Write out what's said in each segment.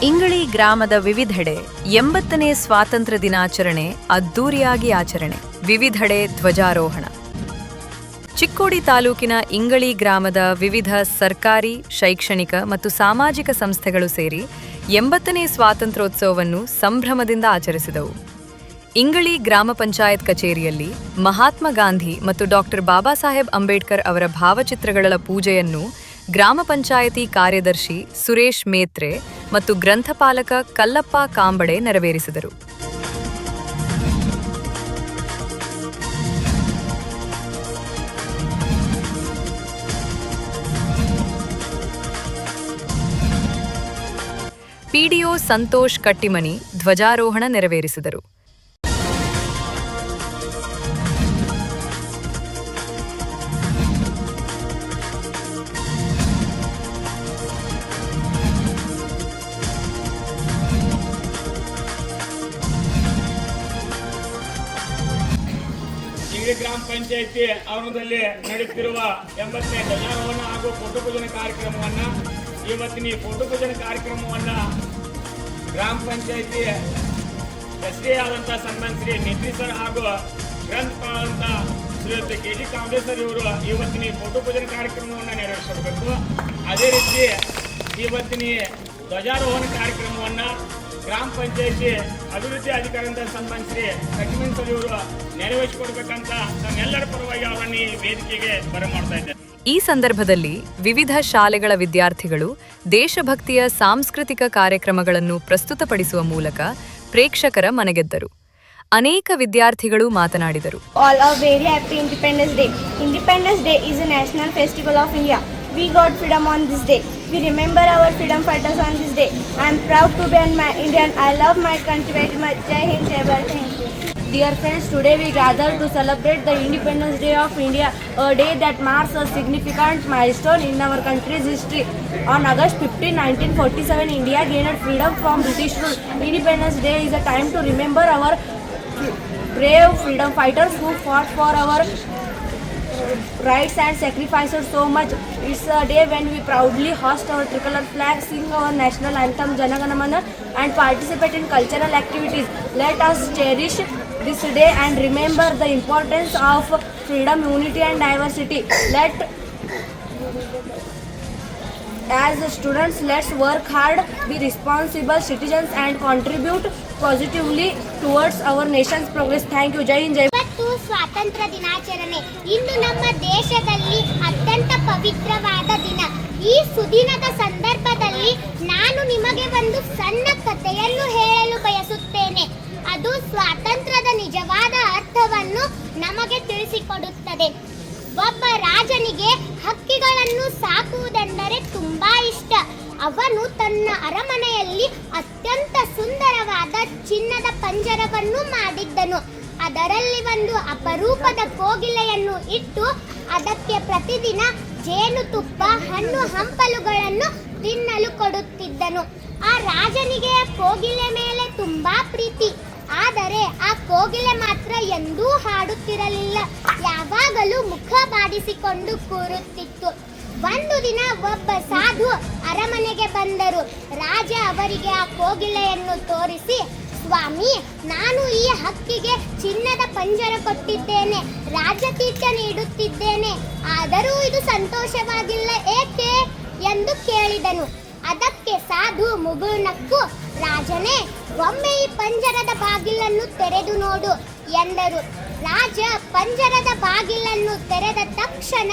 ಇಂಗಳಿ ಗ್ರಾಮದ ವಿವಿಧೆಡೆ 80ನೇ ಸ್ವಾತಂತ್ರ್ಯ ದಿನಾಚರಣೆ ಅದ್ದೂರಿಯಾಗಿ ಆಚರಣೆ. ವಿವಿಧೆಡೆ ಧ್ವಜಾರೋಹಣ. ಚಿಕ್ಕೋಡಿ ತಾಲೂಕಿನ ಇಂಗಳಿ ಗ್ರಾಮದ ವಿವಿಧ ಸರ್ಕಾರಿ, ಶೈಕ್ಷಣಿಕ ಮತ್ತು ಸಾಮಾಜಿಕ ಸಂಸ್ಥೆಗಳು ಸೇರಿ 80ನೇ ಸ್ವಾತಂತ್ರ್ಯೋತ್ಸವವನ್ನು ಸಂಭ್ರಮದಿಂದ ಆಚರಿಸಿದವು. ಇಂಗಳಿ ಗ್ರಾಮ ಪಂಚಾಯತ್ ಕಚೇರಿಯಲ್ಲಿ ಮಹಾತ್ಮ ಗಾಂಧಿ ಮತ್ತು ಡಾಕ್ಟರ್ ಬಾಬಾ ಸಾಹೇಬ್ ಅಂಬೇಡ್ಕರ್ ಅವರ ಭಾವಚಿತ್ರಗಳ ಪೂಜೆಯನ್ನು ಗ್ರಾಮ ಪಂಚಾಯಿತಿ ಕಾರ್ಯದರ್ಶಿ ಸುರೇಶ್ ಮೇತ್ರೆ ಮತ್ತು ಗ್ರಂಥಪಾಲಕ ಕಲ್ಲಪ್ಪ ಕಾಂಬಡೆ ನೆರವೇರಿಸಿದರು. ಪಿಡಿಒ ಸಂತೋಷ್ ಕಟ್ಟಿಮನಿ ಧ್ವಜಾರೋಹಣ ನೆರವೇರಿಸಿದರು. ಗ್ರಾಮ ಪಂಚಾಯಿತಿ ಆವರಣದಲ್ಲಿ ನಡೆಯುತ್ತಿರುವ 80ನೇ ಧ್ವಜಾರೋಹಣ ಹಾಗೂ ಫೋಟೋ ಪೂಜನೆ ಕಾರ್ಯಕ್ರಮವನ್ನು ಇವತ್ತಿನ ಫೋಟೋ ಪೂಜನೆ ಕಾರ್ಯಕ್ರಮವನ್ನು ಗ್ರಾಮ ಪಂಚಾಯಿತಿ ಎಸ್ಡಿ ಆದಂಥ ಸನ್ಮಾನ್ ಶ್ರೀ ನಿತಿ ಸರ್ ಹಾಗೂ ಗ್ರಂಥಪಾಲಂತ ಶ್ರೀಯುತ ಕೆ ಜಿ ಕಾಂಬಳೆ ಸರ್ ಇವರು ಇವತ್ತಿನ ಫೋಟೋ ಪೂಜನೆ ಕಾರ್ಯಕ್ರಮವನ್ನು ನೆರವೇರಿಸಬೇಕು. ಅದೇ ರೀತಿ ಇವತ್ತಿನ ಧ್ವಜಾರೋಹಣ ಕಾರ್ಯಕ್ರಮವನ್ನು ಗ್ರಾಮ ಪಂಚಾಯಿತಿ ಅಭಿವೃದ್ಧಿ ಅಧಿಕಾರಿಯಿಂದ ಸನ್ಮಾನ್ ಶ್ರೀ ಕಟ್ಟಿಮನಿ ಸರ್ ಇವರು ನೆರವೇರಿಸಿಕೊಡ್ಬೇಕಂತ ನಮ್ಮೆಲ್ಲರ ಪರವಾಗಿ ಅವರನ್ನು ಈ ವೇದಿಕೆಗೆ ಬರಮಾಡ್ತಾ ಇದ್ದಾರೆ. ಈ ಸಂದರ್ಭದಲ್ಲಿ ವಿವಿಧ ಶಾಲೆಗಳ ವಿದ್ಯಾರ್ಥಿಗಳು ದೇಶಭಕ್ತಿಯ ಸಾಂಸ್ಕೃತಿಕ ಕಾರ್ಯಕ್ರಮಗಳನ್ನು ಪ್ರಸ್ತುತಪಡಿಸುವ ಮೂಲಕ ಪ್ರೇಕ್ಷಕರ ಮನಗೆದ್ದರು. ಅನೇಕ ವಿದ್ಯಾರ್ಥಿಗಳು ಮಾತನಾಡಿದರು. All are very happy Independence Day. Independence Day is a national festival of India. We got freedom on this day. We remember our freedom fighters on this day. I am proud to be an Indian. I love my country very much. Jai Hind, Jai Bharat. Thank you. Dear friends, today we gather to celebrate the Independence Day of India, a day that marks a significant milestone in our country's history. On August 15, 1947, India gained freedom from British rule. Independence Day is a time to remember our brave freedom fighters who fought for our rights and sacrificed so much. It's a day when we proudly hoist our tricolor flag, sing our national anthem Jana Gana Mana and participate in cultural activities. Let us cherish this day and remember the importance of freedom, unity and diversity. As students, let's work hard, be responsible citizens and contribute positively towards our nation's progress. Thank you. Jai Hind, Jai Bharat. ಸ್ವಾತಂತ್ರ್ಯ ದಿನಾಚರಣೆ ಇಂದು ನಮ್ಮ ದೇಶದಲ್ಲಿ ಅತ್ಯಂತ ಪವಿತ್ರವಾದ ದಿನ. ಈ ಸುದಿನದ ಸಂದರ್ಭದಲ್ಲಿ ನಾನು ನಿಮಗೆ ಒಂದು ಸಣ್ಣ ಕಥೆಯನ್ನು ಹೇಳಲು ಬಯಸುತ್ತೇನೆ. ಅದು ಸ್ವಾತಂತ್ರ್ಯದ ನಿಜವಾದ ಅರ್ಥವನ್ನು ನಮಗೆ ತಿಳಿಸಿಕೊಡುತ್ತದೆ. ಒಬ್ಬ ರಾಜನಿಗೆ ಹಕ್ಕಿಗಳನ್ನು ಸಾಕುವುದೆಂದರೆ ತುಂಬಾ ಇಷ್ಟ. ಅವನು ತನ್ನ ಅರಮನೆಯಲ್ಲಿ ಅತ್ಯಂತ ಸುಂದರವಾದ ಚಿನ್ನದ ಪಂಜರವನ್ನು ಮಾಡಿದ್ದನು. ಅದರಲ್ಲಿ ಒಂದು ಅಪರೂಪದ ಕೋಗಿಲೆಯನ್ನು ಇಟ್ಟು ಅದಕ್ಕೆ ಪ್ರತಿದಿನ ಜೇನುತುಪ್ಪ, ಹಣ್ಣು ಹಂಪಲುಗಳನ್ನು ತಿನ್ನಲು ಕೊಡುತ್ತಿದ್ದನು. ಆ ರಾಜನಿಗೆ ಆ ಕೋಗಿಲೆ ಮೇಲೆ ತುಂಬಾ ಪ್ರೀತಿ. ಆದರೆ ಆ ಕೋಗಿಲೆ ಮಾತ್ರ ಎಂದೂ ಹಾಡುತ್ತಿರಲಿಲ್ಲ, ಯಾವಾಗಲೂ ಮುಖ ಬಾಡಿಸಿಕೊಂಡು ಕೂರುತ್ತಿತ್ತು. ಒಂದು ದಿನ ಒಬ್ಬ ಸಾಧು ಅರಮನೆಗೆ ಬಂದರು. ರಾಜ ಅವರಿಗೆ ಆ ಕೋಗಿಲೆಯನ್ನು ತೋರಿಸಿ, ಸ್ವಾಮಿ, ನಾನು ಈ ಹಕ್ಕಿಗೆ ಚಿನ್ನದ ಪಂಜರ ಕೊಟ್ಟಿದ್ದೇನೆ, ರಾಜತೀರ್ಥ ನೀಡುತ್ತಿದ್ದೇನೆ, ಆದರೂ ಇದು ಸಂತೋಷವಾಗಿಲ್ಲ ಏಕೆ ಎಂದು ಕೇಳಿದನು. ಅದಕ್ಕೆ ಸಾಧು ಮುಗುಳ್ನಕ್ಕು, ರಾಜನೇ, ಒಮ್ಮೆ ಈ ಪಂಜರದ ಬಾಗಿಲನ್ನು ತೆರೆದು ನೋಡು ಎಂದರು. ರಾಜ ಪಂಜರದ ಬಾಗಿಲನ್ನು ತೆರೆದ ತಕ್ಷಣ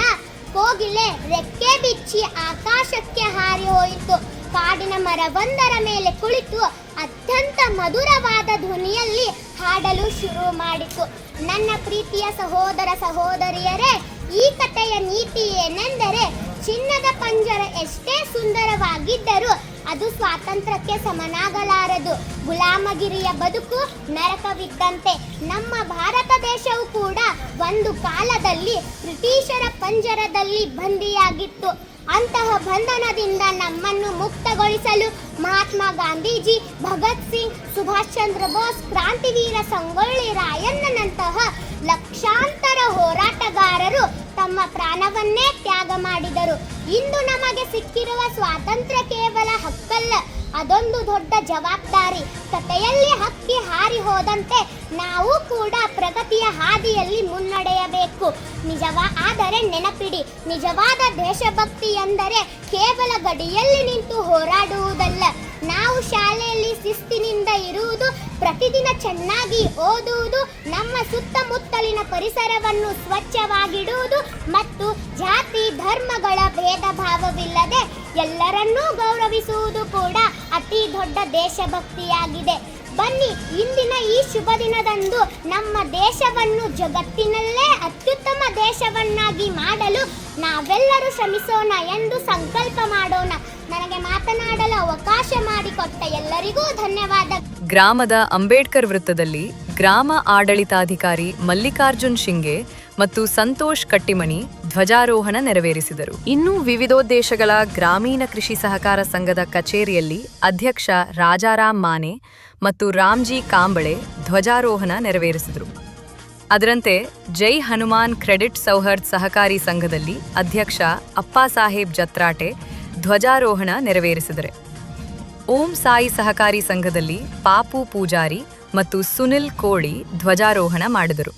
ಕೋಗಿಲೆ ರೆಕ್ಕೆ ಬಿಚ್ಚಿ ಆಕಾಶಕ್ಕೆ ಹಾರಿ ಹೋಯಿತು. ಕಾಡಿನ ಮರವೊಂದರ ಮೇಲೆ ಕುಳಿತು ಅತ್ಯಂತ ಮಧುರವಾದ ಧ್ವನಿಯಲ್ಲಿ ಹಾಡಲು ಶುರು ಮಾಡಿತು. ನನ್ನ ಪ್ರೀತಿಯ ಸಹೋದರ ಸಹೋದರಿಯರೇ, ಈ ಕಥೆಯ ನೀತಿ ಏನೆಂದರೆ, ಚಿನ್ನದ ಪಂಜರ ಎಷ್ಟೇ ಸುಂದರವಾಗಿದ್ದರೂ ಅದು ಸ್ವಾತಂತ್ರ್ಯಕ್ಕೆ ಸಮನಾಗಲಾರದು. ಗುಲಾಮಗಿರಿಯ ಬದುಕು ನರಕವಿದ್ದಂತೆ. ನಮ್ಮ ಭಾರತ ದೇಶವು ಕೂಡ ಒಂದು ಕಾಲದಲ್ಲಿ ಬ್ರಿಟಿಷರ ಪಂಜರದಲ್ಲಿ ಬಂದಿಯಾಗಿತ್ತು. ಅಂತಹ ಬಂಧನದಿಂದ ನಮ್ಮನ್ನು ಮುಕ್ತಗೊಳಿಸಲು ಮಹಾತ್ಮ ಗಾಂಧೀಜಿ, ಭಗತ್ ಸಿಂಗ್, ಸುಭಾಷ್ ಚಂದ್ರ ಬೋಸ್, ಕ್ರಾಂತಿವೀರ ಸಂಗೊಳ್ಳಿ ರಾಯಣ್ಣನಂತಹ ಲಕ್ಷಾಂತರ ಹೋರಾಟಗಾರರು ತಮ್ಮ ಪ್ರಾಣವನ್ನೇ ತ್ಯಾಗ ಮಾಡಿದರು. ಇಂದು ನಮಗೆ ಸಿಕ್ಕಿರುವ ಸ್ವಾತಂತ್ರ್ಯ ಕೇವಲ ಹಕ್ಕಲ್ಲ, ಅದೊಂದು ದೊಡ್ಡ ಜವಾಬ್ದಾರಿ. ಕಥೆಯಲ್ಲಿ ಹಕ್ಕಿ ಹಾರಿ ಹೋದಂತೆ ನಾವು ಕೂಡ ಪ್ರಗತಿಯ ಹಾದಿಯಲ್ಲಿ ಮುನ್ನಡೆಯಬೇಕು. ಆದರೆ ನೆನಪಿಡಿ, ನಿಜವಾದ ದೇಶಭಕ್ತಿ ಎಂದರೆ ಕೇವಲ ಗಡಿಯಲ್ಲಿ ನಿಂತು ಹೋರಾಡುವುದಲ್ಲ. ನಾವು ಶಾಲೆಯಲ್ಲಿ ಶಿಸ್ತಿನಿಂದ ಇರುವುದು, ಪ್ರತಿದಿನ ಚೆನ್ನಾಗಿ ಓದುವುದು, ನಮ್ಮ ಸುತ್ತಮುತ್ತಲಿನ ಪರಿಸರವನ್ನು ಸ್ವಚ್ಛವಾಗಿಡುವುದು ಮತ್ತು ಜಾತಿ ಧರ್ಮಗಳ ಭೇದ ಭಾವವಿಲ್ಲದೆ ಎಲ್ಲರನ್ನೂ ಗೌರವಿಸುವುದು ಕೂಡ ಅತಿ ದೊಡ್ಡ ದೇಶಭಕ್ತಿಯಾಗಿದೆ. ಬನ್ನಿ, ಇಂದಿನ ಈ ಶುಭ ದಿನದಂದು ನಮ್ಮ ದೇಶವನ್ನು ಜಗತ್ತಿನಲ್ಲೇ ಅತ್ಯುತ್ತಮ ದೇಶವನ್ನಾಗಿ ಮಾಡಲು ನಾವೆಲ್ಲರೂ ಶ್ರಮಿಸೋಣ ಎಂದು ಸಂಕಲ್ಪ ಮಾಡೋಣ. ನನಗೆ ಮಾತನಾಡಲು ಅವಕಾಶ ಮಾಡಿಕೊಟ್ಟ ಎಲ್ಲರಿಗೂ ಧನ್ಯವಾದ. ಗ್ರಾಮದ ಅಂಬೇಡ್ಕರ್ ವೃತ್ತದಲ್ಲಿ ಗ್ರಾಮ ಆಡಳಿತಾಧಿಕಾರಿ ಮಲ್ಲಿಕಾರ್ಜುನ್ ಶಿಂಗೆ ಮತ್ತು ಸಂತೋಷ್ ಕಟ್ಟಿಮಣಿ ಧ್ವಜಾರೋಹಣ ನೆರವೇರಿಸಿದರು. ಇನ್ನು ವಿವಿಧೋದ್ದೇಶಗಳ ಗ್ರಾಮೀಣ ಕೃಷಿ ಸಹಕಾರ ಸಂಘದ ಕಚೇರಿಯಲ್ಲಿ ಅಧ್ಯಕ್ಷ ರಾಜಾರಾಮ್ ಮಾನೆ ಮತ್ತು ರಾಮ್ಜಿ ಕಾಂಬಳೆ ಧ್ವಜಾರೋಹಣ ನೆರವೇರಿಸಿದರು. ಅದರಂತೆ ಜೈ ಹನುಮಾನ್ ಕ್ರೆಡಿಟ್ ಸೌಹಾರ್ದ್ ಸಹಕಾರಿ ಸಂಘದಲ್ಲಿ ಅಧ್ಯಕ್ಷ ಅಪ್ಪಾಸಾಹೇಬ್ ಜತ್ರಾಟೆ ಧ್ವಜಾರೋಹಣ ನೆರವೇರಿಸಿದರು. ಓಂ ಸಾಯಿ ಸಹಕಾರಿ ಸಂಘದಲ್ಲಿ ಪಾಪು ಪೂಜಾರಿ ಮತ್ತು ಸುನಿಲ್ ಕೋಳಿ ಧ್ವಜಾರೋಹಣ ಮಾಡಿದರು.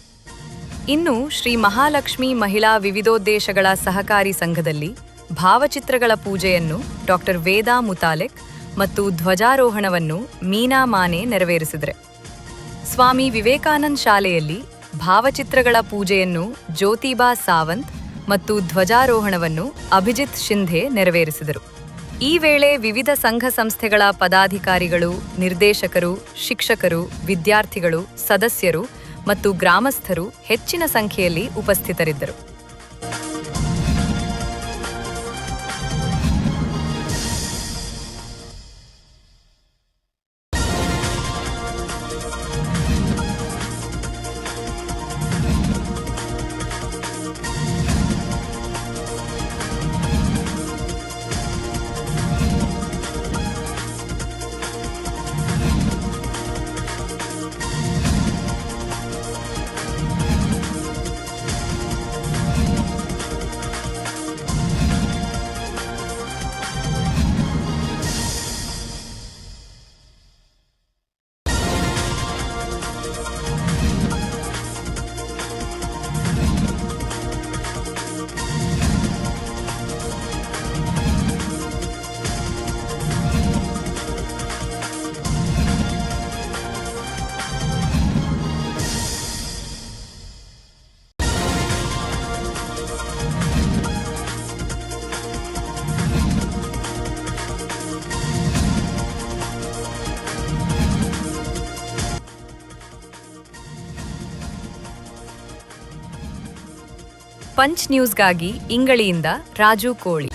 ಇನ್ನು ಶ್ರೀ ಮಹಾಲಕ್ಷ್ಮಿ ಮಹಿಳಾ ವಿವಿಧೋದ್ದೇಶಗಳ ಸಹಕಾರಿ ಸಂಘದಲ್ಲಿ ಭಾವಚಿತ್ರಗಳ ಪೂಜೆಯನ್ನು ಡಾಕ್ಟರ್ ವೇದಾ ಮುತಾಲೆಕ್ ಮತ್ತು ಧ್ವಜಾರೋಹಣವನ್ನು ಮೀನಾ ಮಾನೆ ನೆರವೇರಿಸಿದರು. ಸ್ವಾಮಿ ವಿವೇಕಾನಂದ್ ಶಾಲೆಯಲ್ಲಿ ಭಾವಚಿತ್ರಗಳ ಪೂಜೆಯನ್ನು ಜ್ಯೋತಿಬಾ ಸಾವಂತ್ ಮತ್ತು ಧ್ವಜಾರೋಹಣವನ್ನು ಅಭಿಜಿತ್ ಶಿಂಧೆ ನೆರವೇರಿಸಿದರು. ಈ ವೇಳೆ ವಿವಿಧ ಸಂಘ ಸಂಸ್ಥೆಗಳ ಪದಾಧಿಕಾರಿಗಳು, ನಿರ್ದೇಶಕರು, ಶಿಕ್ಷಕರು, ವಿದ್ಯಾರ್ಥಿಗಳು, ಸದಸ್ಯರು ಮತ್ತು ಗ್ರಾಮಸ್ಥರು ಹೆಚ್ಚಿನ ಸಂಖ್ಯೆಯಲ್ಲಿ ಉಪಸ್ಥಿತರಿದ್ದರು. ಪಂಚ್ ನ್ಯೂಸ್ಗಾಗಿ ಇಂಗಳಿಯಿಂದ ರಾಜು ಕೋಳಿ.